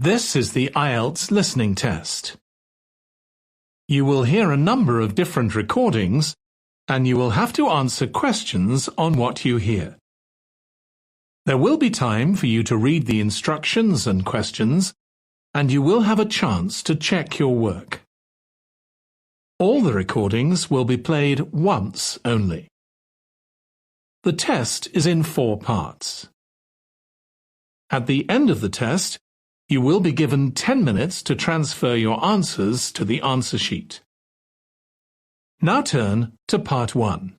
This is the IELTS listening test. You will hear a number of different recordings, and you will have to answer questions on what you hear. There will be time for you to read the instructions and questions, and you will have a chance to check your work. All the recordings will be played once only. The test is in 4 parts. At the end of the test, you will be given 10 minutes to transfer your answers to the answer sheet. Now turn to Part 1.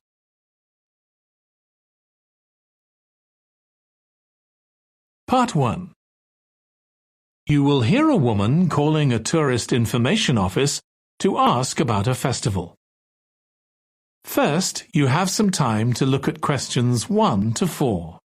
Part 1. You will hear a woman calling a tourist information office to ask about a festival. First, you have some time to look at questions 1 to 4.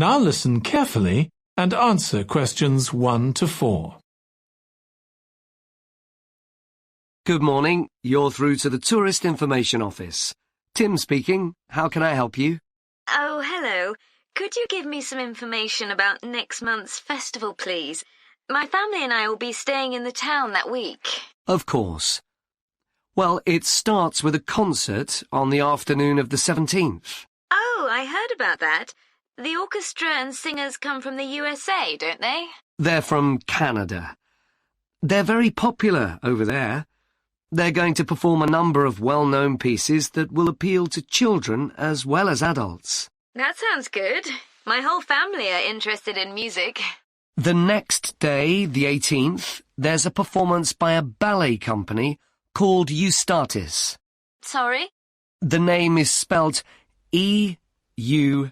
Now listen carefully and answer questions 1 to 4. Good morning. You're through to the Tourist Information Office. Tim speaking. How can I help you? Oh, hello. Could you give me some information about next month's festival, please? My family and I will be staying in the town that week. Of course. Well, it starts with a concert on the afternoon of the 17th. Oh, I heard about that. The orchestra and singers come from the USA, don't they? They're from Canada. They're very popular over there. They're going to perform a number of well-known pieces that will appeal to children as well as adults. That sounds good. My whole family are interested in music. The next day, the 18th, there's a performance by a ballet company called Eustatis. Sorry? The name is spelt Eustatis.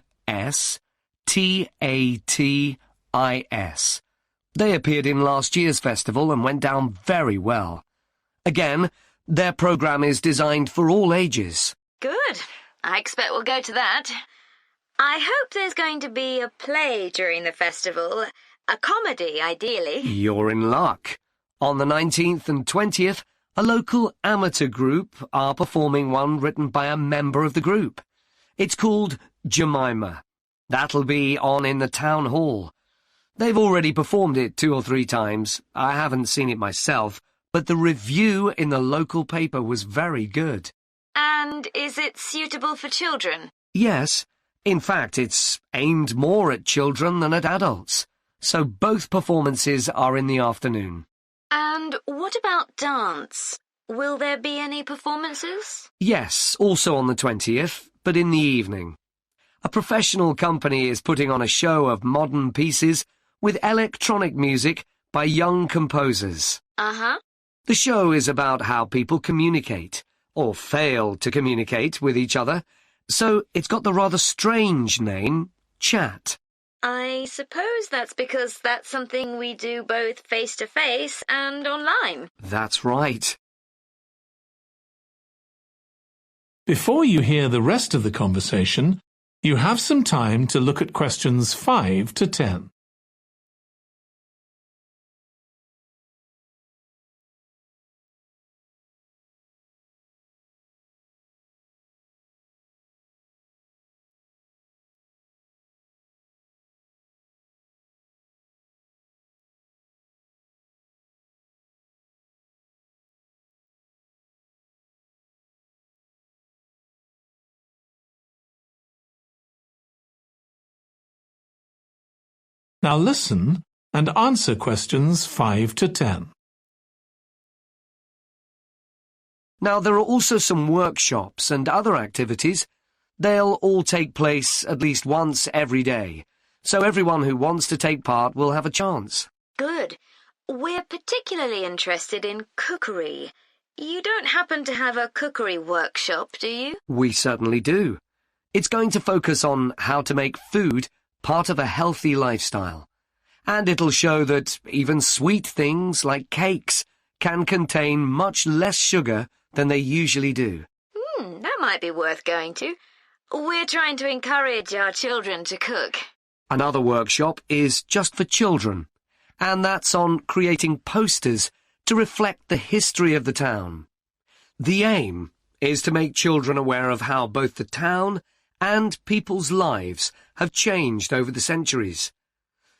They appeared in last year's festival and went down very well. Again, their program is designed for all ages. Good. I expect we'll go to that. I hope there's going to be a play during the festival. A comedy, ideally. You're in luck. On the 19th and 20th, a local amateur group are performing one written by a member of the group. It's called Jemima. That'll be on in the town hall. They've already performed it 2 or 3 times. I haven't seen it myself, but the review in the local paper was very good. And is it suitable for children? Yes. In fact, it's aimed more at children than at adults. So both performances are in the afternoon. And what about dance? Will there be any performances? Yes, also on the 20th, but in the evening. A professional company is putting on a show of modern pieces with electronic music by young composers. Uh-huh. The show is about how people communicate, or fail to communicate with each other, so it's got the rather strange name, Chat. I suppose that's because that's something we do both face-to-face and online. That's right. Before you hear the rest of the conversation, you have some time to look at questions 5 to 10. Now listen and answer questions 5 to 10. Now, there are also some workshops and other activities. They'll all take place at least once every day, so everyone who wants to take part will have a chance. Good. We're particularly interested in cookery. You don't happen to have a cookery workshop, do you? We certainly do. It's going to focus on how to make food part of a healthy lifestyle. And it'll show that even sweet things like cakes can contain much less sugar than they usually do. That might be worth going to. We're trying to encourage our children to cook. Another workshop is just for children, and that's on creating posters to reflect the history of the town. The aim is to make children aware of how both the town and people's lives have changed over the centuries.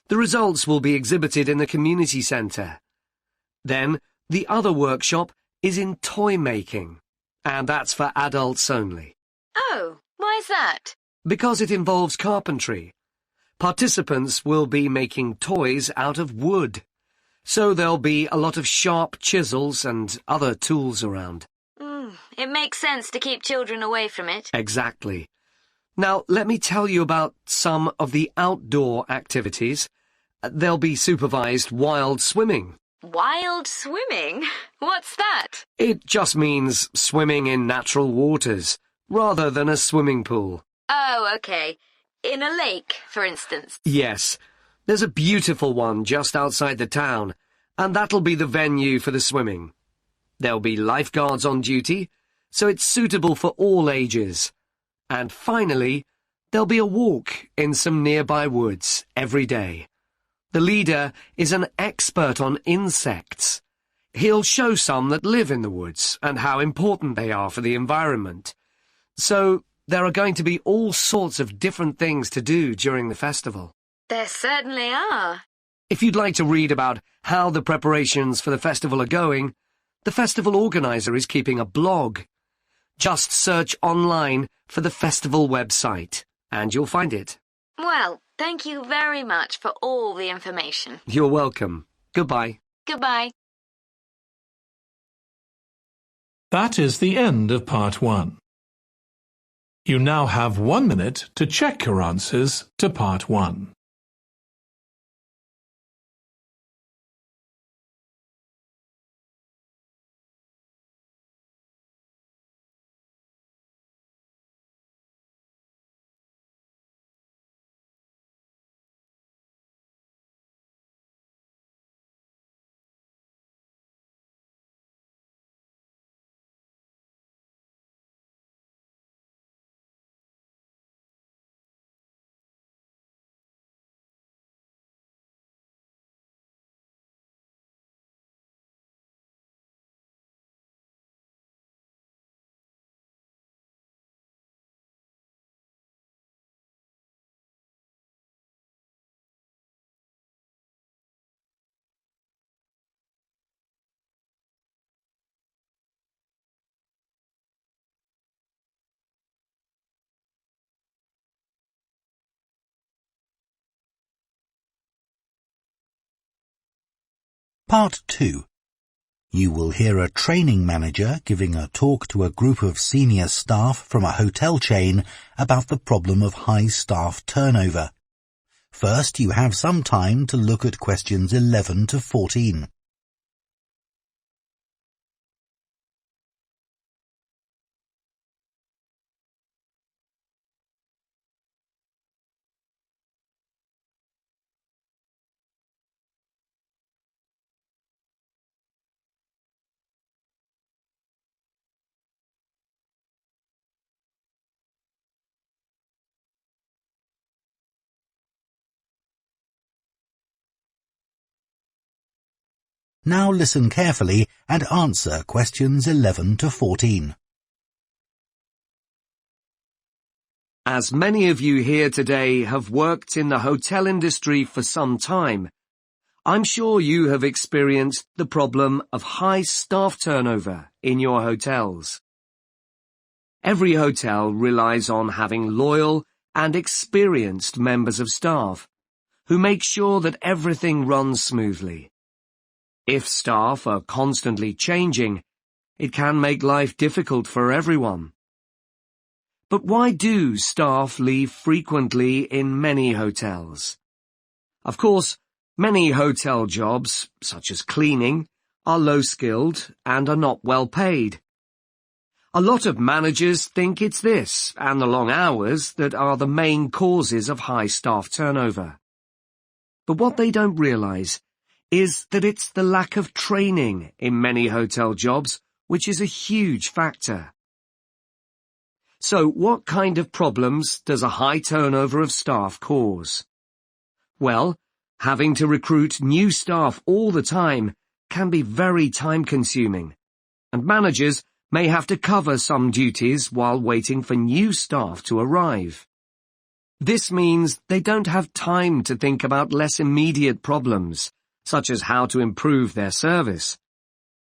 The results will be exhibited in the community centre. Then, the other workshop is in toy making, and that's for adults only. Oh, why's that? Because it involves carpentry. Participants will be making toys out of wood, so there'll be a lot of sharp chisels and other tools around. It makes sense to keep children away from it. Exactly. Now, let me tell you about some of the outdoor activities. There'll be supervised wild swimming. Wild swimming? What's that? It just means swimming in natural waters, rather than a swimming pool. Oh, okay. In a lake, for instance. Yes. There's a beautiful one just outside the town, and that'll be the venue for the swimming. There'll be lifeguards on duty, so it's suitable for all ages. And finally, there'll be a walk in some nearby woods every day. The leader is an expert on insects. He'll show some that live in the woods and how important they are for the environment. So there are going to be all sorts of different things to do during the festival. There certainly are. If you'd like to read about how the preparations for the festival are going, the festival organizer is keeping a blog. Just search online for the festival website, and you'll find it. Well, thank you very much for all the information. You're welcome. Goodbye. Goodbye. That is the end of part 1. You now have 1 minute to check your answers to part 1. Part 2. You will hear a training manager giving a talk to a group of senior staff from a hotel chain about the problem of high staff turnover. First, you have some time to look at questions 11 to 14. Now listen carefully and answer questions 11 to 14. As many of you here today have worked in the hotel industry for some time, I'm sure you have experienced the problem of high staff turnover in your hotels. Every hotel relies on having loyal and experienced members of staff who make sure that everything runs smoothly. If staff are constantly changing, it can make life difficult for everyone. But why do staff leave frequently in many hotels? Of course, many hotel jobs, such as cleaning, are low-skilled and are not well paid. A lot of managers think it's this and the long hours that are the main causes of high staff turnover. But what they don't realize is that it's the lack of training in many hotel jobs which is a huge factor. So what kind of problems does a high turnover of staff cause? Well, having to recruit new staff all the time can be very time-consuming, and managers may have to cover some duties while waiting for new staff to arrive. This means they don't have time to think about less immediate problems, such as how to improve their service.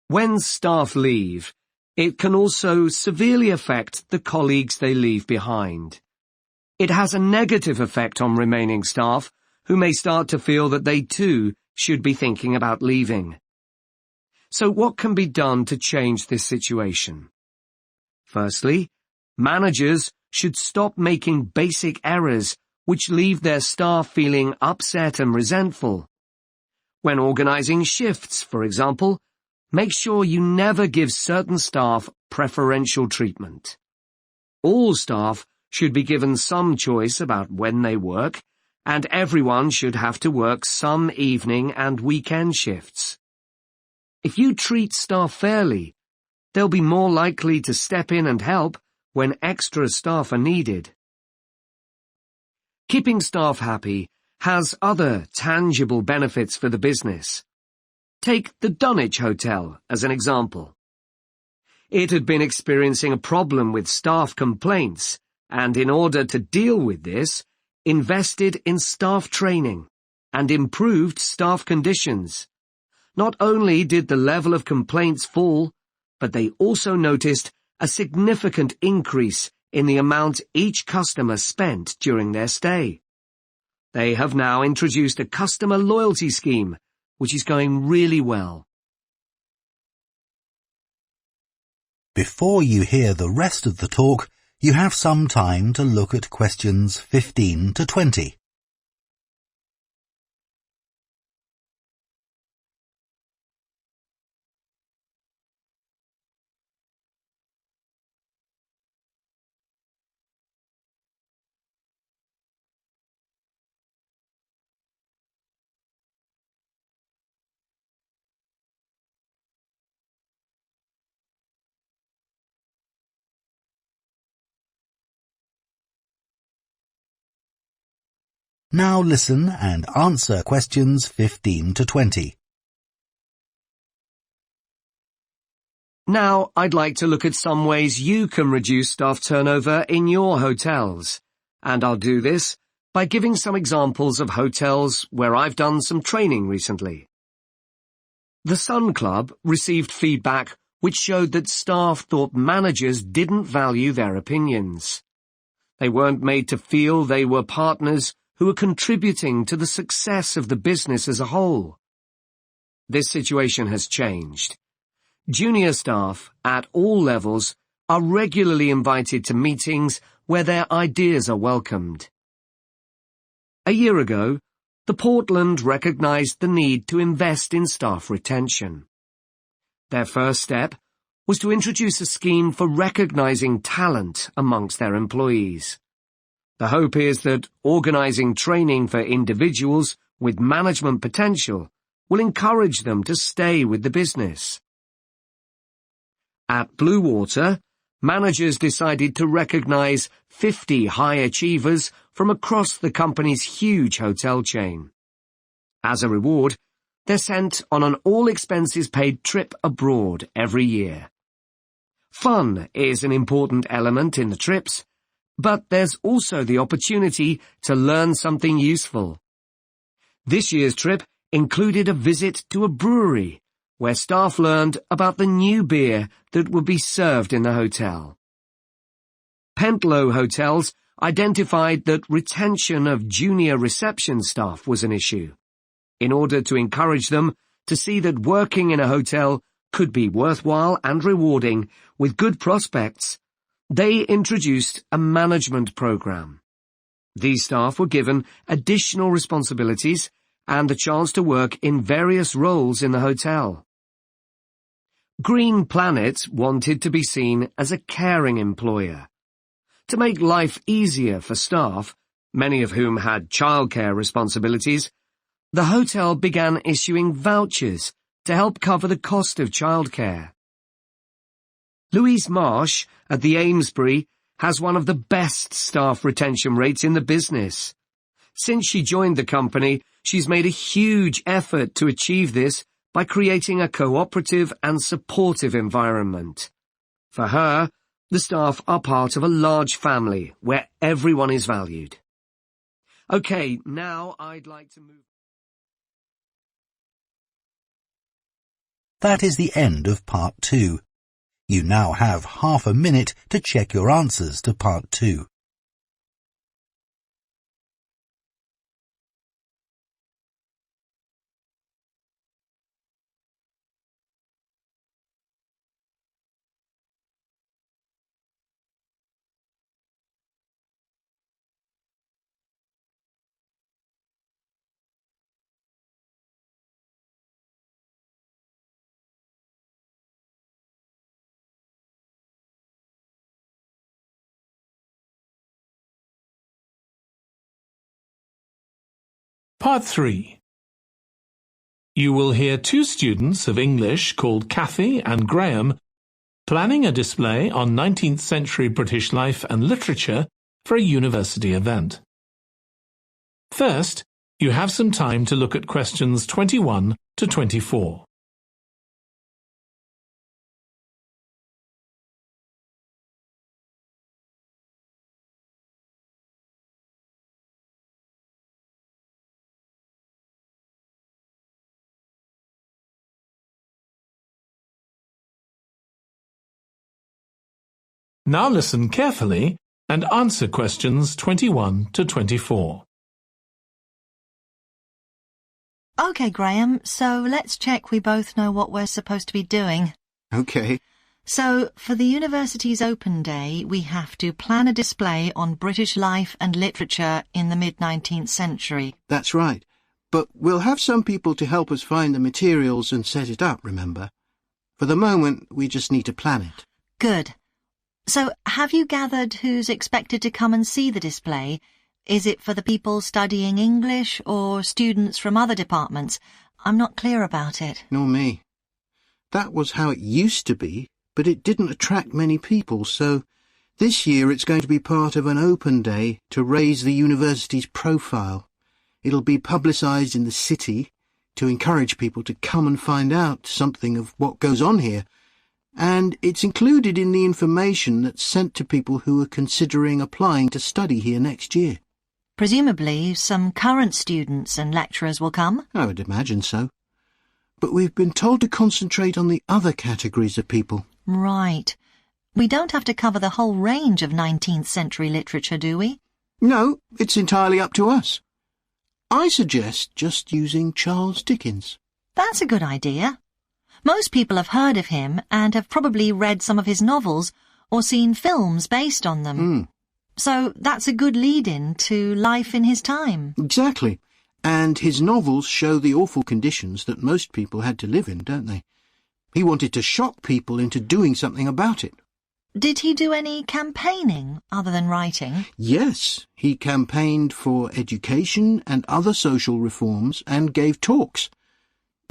When staff leave, it can also severely affect the colleagues they leave behind. It has a negative effect on remaining staff, who may start to feel that they too should be thinking about leaving. So what can be done to change this situation? Firstly, managers should stop making basic errors which leave their staff feeling upset and resentful. When organizing shifts, for example, make sure you never give certain staff preferential treatment. All staff should be given some choice about when they work, and everyone should have to work some evening and weekend shifts. If you treat staff fairly, they'll be more likely to step in and help when extra staff are needed. Keeping staff happy has other tangible benefits for the business. Take the Dunwich Hotel as an example. It had been experiencing a problem with staff complaints, and in order to deal with this, invested in staff training and improved staff conditions. Not only did the level of complaints fall, but they also noticed a significant increase in the amount each customer spent during their stay. They have now introduced a customer loyalty scheme, which is going really well. Before you hear the rest of the talk, you have some time to look at questions 15 to 20. Now listen and answer questions 15 to 20. Now I'd like to look at some ways you can reduce staff turnover in your hotels, and I'll do this by giving some examples of hotels where I've done some training recently. The Sun Club received feedback which showed that staff thought managers didn't value their opinions. They weren't made to feel they were partners who were contributing to the success of the business as a whole. This situation has changed. Junior staff at all levels are regularly invited to meetings where their ideas are welcomed. A year ago, the Portland recognized the need to invest in staff retention. Their first step was to introduce a scheme for recognizing talent amongst their employees. The hope is that organizing training for individuals with management potential will encourage them to stay with the business. At Blue Water, managers decided to recognize 50 high achievers from across the company's huge hotel chain. As a reward, they're sent on an all-expenses-paid trip abroad every year. Fun is an important element in the trips, but there's also the opportunity to learn something useful. This year's trip included a visit to a brewery, where staff learned about the new beer that would be served in the hotel. Pentlow Hotels identified that retention of junior reception staff was an issue. In order to encourage them to see that working in a hotel could be worthwhile and rewarding with good prospects, they introduced a management program. These staff were given additional responsibilities and the chance to work in various roles in the hotel. Green Planet wanted to be seen as a caring employer. To make life easier for staff, many of whom had childcare responsibilities, the hotel began issuing vouchers to help cover the cost of childcare. Louise Marsh at the Amesbury has one of the best staff retention rates in the business. Since she joined the company, she's made a huge effort to achieve this by creating a cooperative and supportive environment. For her, the staff are part of a large family where everyone is valued. Okay, now I'd like to move... That is the end of Part 2. You now have half a minute to check your answers to Part 2. Part 3. You will hear two students of English called Kathy and Graham planning a display on 19th century British life and literature for a university event. First, you have some time to look at questions 21 to 24. Now listen carefully and answer questions 21 to 24. OK, Graham, so let's check we both know what we're supposed to be doing. OK. So, for the university's open day, we have to plan a display on British life and literature in the mid-19th century. That's right. But we'll have some people to help us find the materials and set it up, remember? For the moment, we just need to plan it. Good. So, have you gathered who's expected to come and see the display? Is it for the people studying English or students from other departments? I'm not clear about it. Nor me. That was how it used to be, but it didn't attract many people, so this year it's going to be part of an open day to raise the university's profile. It'll be publicised in the city to encourage people to come and find out something of what goes on here. And it's included in the information that's sent to people who are considering applying to study here next year. Presumably some current students and lecturers will come? I would imagine so. But we've been told to concentrate on the other categories of people. Right. We don't have to cover the whole range of 19th century literature, do we? No, it's entirely up to us. I suggest just using Charles Dickens. That's a good idea. Most people have heard of him and have probably read some of his novels or seen films based on them. So that's a good lead-in to life in his time. Exactly. And his novels show the awful conditions that most people had to live in, don't they? He wanted to shock people into doing something about it. Did he do any campaigning other than writing? Yes, he campaigned for education and other social reforms and gave talks.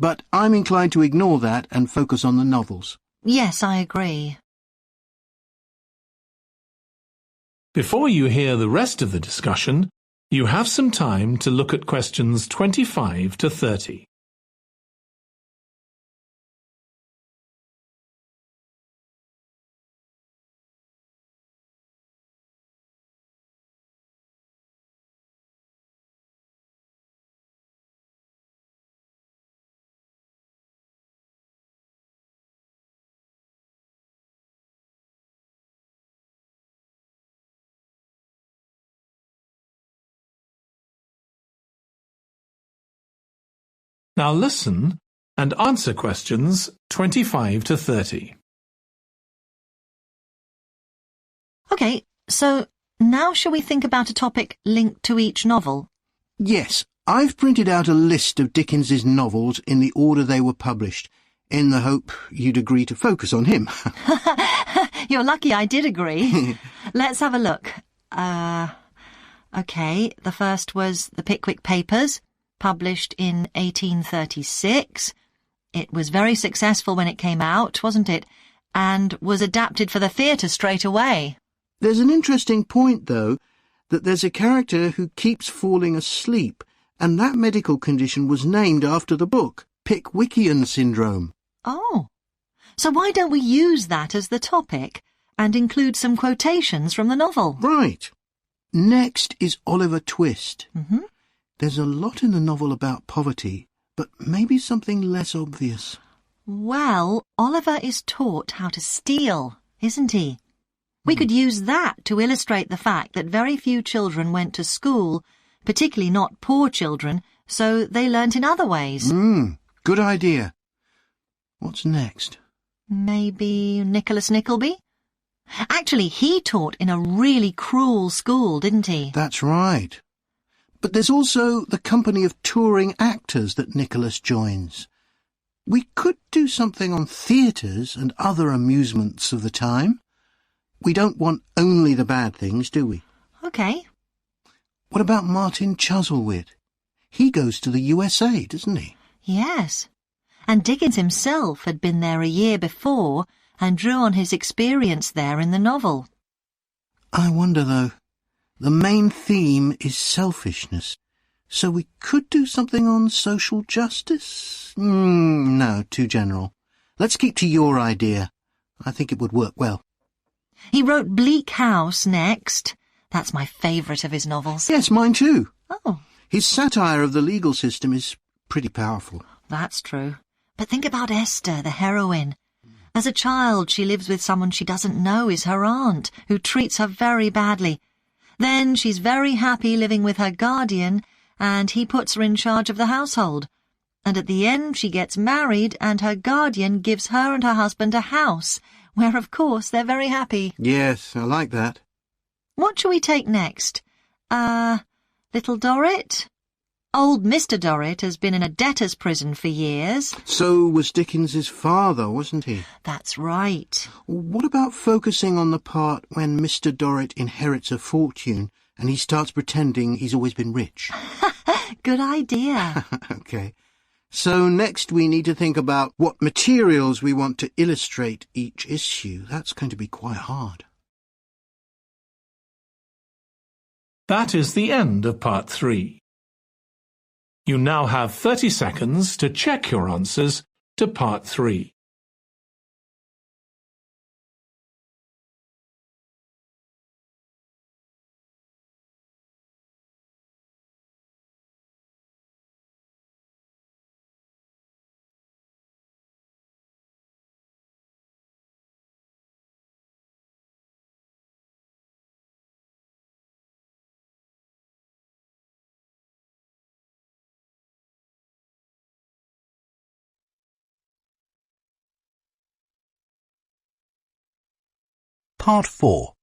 But I'm inclined to ignore that and focus on the novels. Yes, I agree. Before you hear the rest of the discussion, you have some time to look at questions 25 to 30. Now listen and answer questions 25 to 30. OK, so now shall we think about a topic linked to each novel? Yes, I've printed out a list of Dickens's novels in the order they were published, in the hope you'd agree to focus on him. You're lucky I did agree. Let's have a look. OK, the first was The Pickwick Papers, published in 1836. It was very successful when it came out, wasn't it? And was adapted for the theatre straight away. There's an interesting point, though, that there's a character who keeps falling asleep, and that medical condition was named after the book, Pickwickian syndrome. Oh, so why don't we use that as the topic and include some quotations from the novel? Right. Next is Oliver Twist. Mm-hmm. There's a lot in the novel about poverty, but maybe something less obvious. Well, Oliver is taught how to steal, isn't he? We could use that to illustrate the fact that very few children went to school, particularly not poor children, so they learnt in other ways. Good idea. What's next? Maybe Nicholas Nickleby? Actually, he taught in a really cruel school, didn't he? That's right. But there's also the company of touring actors that Nicholas joins. We could do something on theatres and other amusements of the time. We don't want only the bad things, do we? OK. What about Martin Chuzzlewit? He goes to the USA, doesn't he? Yes. And Dickens himself had been there a year before and drew on his experience there in the novel. I wonder, though. The main theme is selfishness. So we could do something on social justice? No, too general. Let's keep to your idea. I think it would work well. He wrote Bleak House next. That's my favourite of his novels. Yes, mine too. Oh, His satire of the legal system is pretty powerful. that's true. But think about Esther, the heroine. As a child, she lives with someone she doesn't know is her aunt, who treats her very badly. Then she's very happy living with her guardian, and he puts her in charge of the household. And at the end, she gets married, and her guardian gives her and her husband a house, where, of course, they're very happy. Yes, I like that. What shall we take next? Little Dorrit? Old Mr. Dorrit has been in a debtor's prison for years. So was Dickens's father, wasn't he? That's right. What about focusing on the part when Mr. Dorrit inherits a fortune and he starts pretending he's always been rich? Good idea. OK. So next we need to think about what materials we want to illustrate each issue. That's going to be quite hard. That is the end of part 3. You now have 30 seconds to check your answers to part 3. Part 4.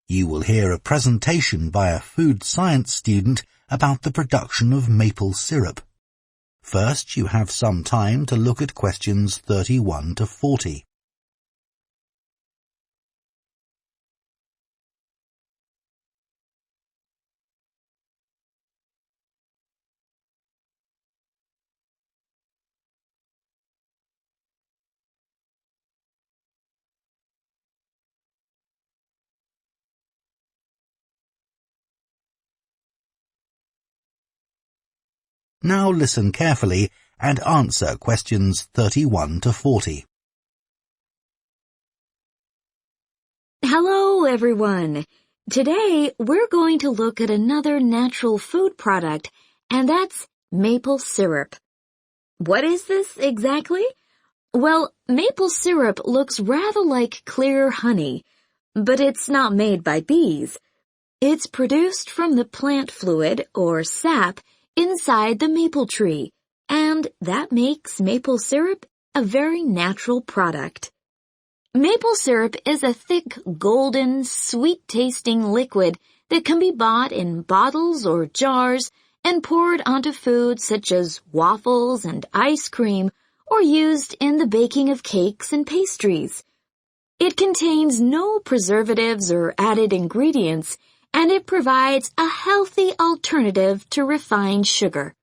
You will hear a presentation by a food science student about the production of maple syrup. First, you have some time to look at questions 31 to 40. Now listen carefully and answer questions 31 to 40. Hello, everyone. Today, we're going to look at another natural food product, and that's maple syrup. What is this exactly? Well, maple syrup looks rather like clear honey, but it's not made by bees. It's produced from the plant fluid, or sap, inside the maple tree, and that makes maple syrup a very natural product. Maple syrup is a thick, golden, sweet-tasting liquid that can be bought in bottles or jars and poured onto foods such as waffles and ice cream, or used in the baking of cakes and pastries. It contains no preservatives or added ingredients, and it provides a healthy alternative to refined sugar.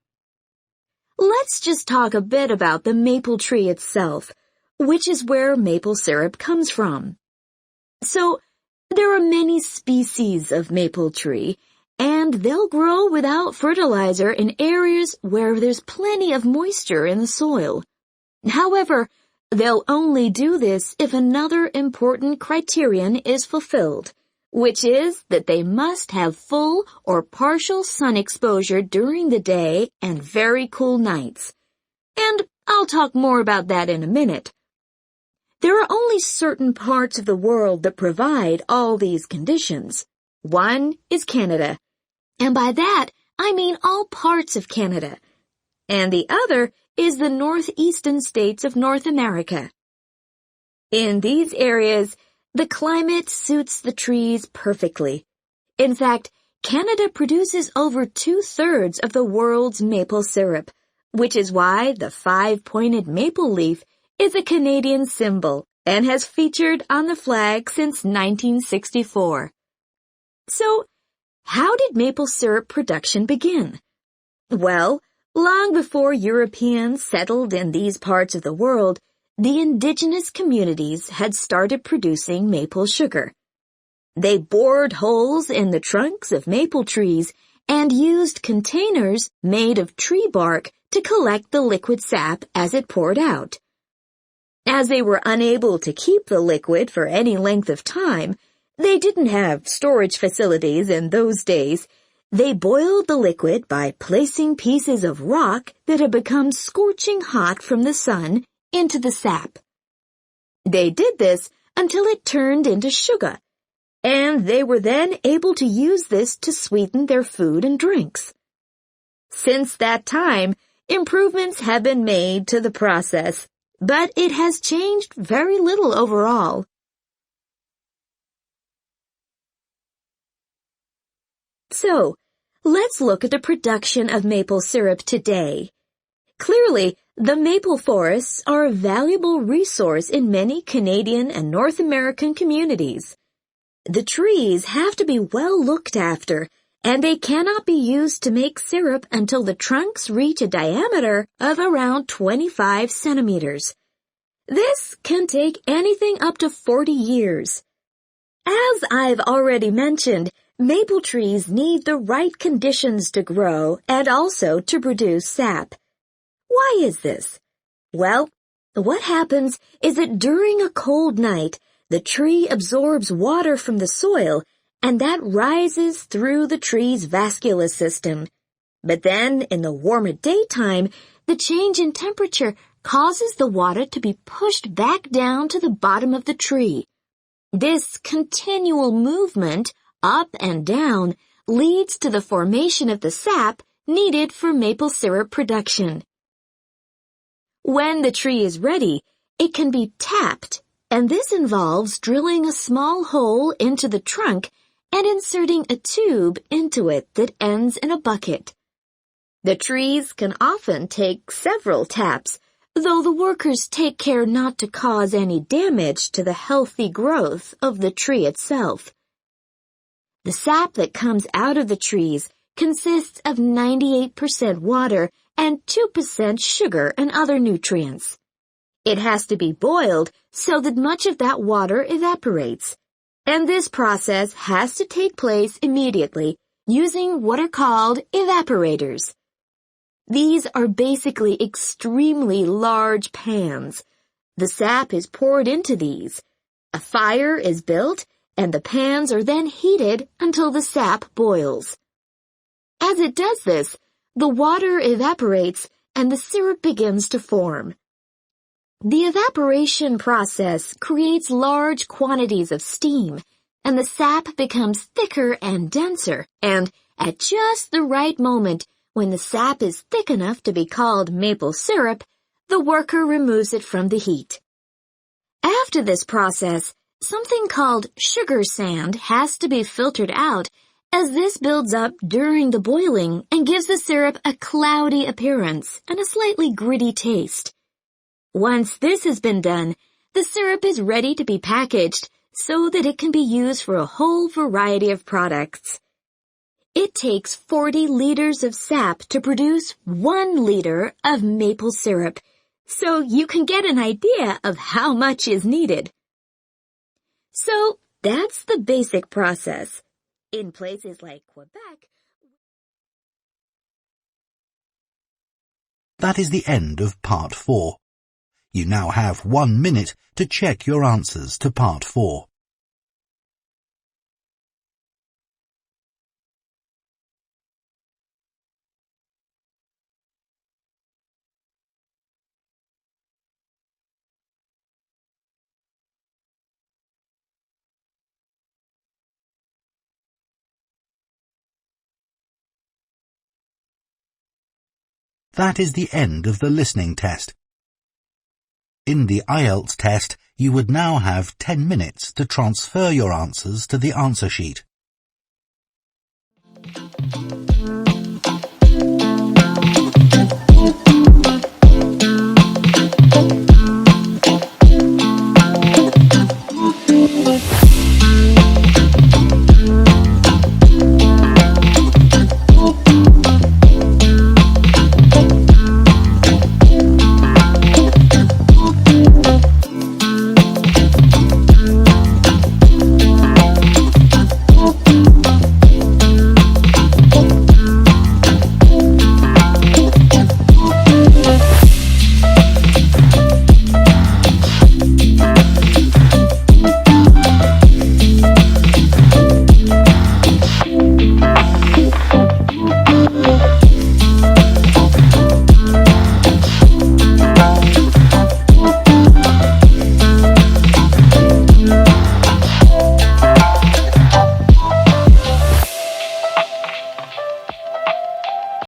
Let's just talk a bit about the maple tree itself, which is where maple syrup comes from. So, There are many species of maple tree, and they'll grow without fertilizer in areas where there's plenty of moisture in the soil. However, they'll only do this if another important criterion is fulfilled, which is that they must have full or partial sun exposure during the day and very cool nights. And I'll talk more about that in a minute. There are only certain parts of the world that provide all these conditions. One is Canada, and by that I mean all parts of Canada. And the other is the northeastern states of North America. In these areas, the climate suits the trees perfectly. In fact, Canada produces over 2/3 of the world's maple syrup, which is why the 5-pointed maple leaf is a Canadian symbol and has featured on the flag since 1964. So, how did maple syrup production begin? Well, long before Europeans settled in these parts of the world, the indigenous communities had started producing maple sugar. They bored holes in the trunks of maple trees and used containers made of tree bark to collect the liquid sap as it poured out. As they were unable to keep the liquid for any length of time, they didn't have storage facilities in those days. They boiled the liquid by placing pieces of rock that had become scorching hot from the sun into the sap. They did this until it turned into sugar, and they were then able to use this to sweeten their food and drinks. Since that time, improvements have been made to the process, but it has changed very little overall. So, let's look at the production of maple syrup today. Clearly, the maple forests are a valuable resource in many Canadian and North American communities. The trees have to be well looked after, and they cannot be used to make syrup until the trunks reach a diameter of around 25 centimeters. This can take anything up to 40 years. As I've already mentioned, maple trees need the right conditions to grow and also to produce sap. Why is this? Well, what happens is that during a cold night, the tree absorbs water from the soil, and that rises through the tree's vascular system. But then, in the warmer daytime, the change in temperature causes the water to be pushed back down to the bottom of the tree. This continual movement, up and down, leads to the formation of the sap needed for maple syrup production. When the tree is ready, it can be tapped, and this involves drilling a small hole into the trunk and inserting a tube into it that ends in a bucket. The trees can often take several taps, though the workers take care not to cause any damage to the healthy growth of the tree itself. The sap that comes out of the trees consists of 98% water and 2% sugar and other nutrients. It has to be boiled so that much of that water evaporates, and this process has to take place immediately using what are called evaporators. These are basically extremely large pans. The sap is poured into these. A fire is built, and the pans are then heated until the sap boils. As it does this, the water evaporates and the syrup begins to form. The evaporation process creates large quantities of steam, and the sap becomes thicker and denser, and at just the right moment, when the sap is thick enough to be called maple syrup, the worker removes it from the heat. After this process, something called sugar sand has to be filtered out, as this builds up during the boiling and gives the syrup a cloudy appearance and a slightly gritty taste. Once this has been done, the syrup is ready to be packaged so that it can be used for a whole variety of products. It takes 40 liters of sap to produce 1 liter of maple syrup, so you can get an idea of how much is needed. So, That's the basic process. In places like Quebec... That is the end of Part 4. You now have 1 minute to check your answers to Part 4. That is the end of the listening test. In the IELTS test, you would now have 10 minutes to transfer your answers to the answer sheet.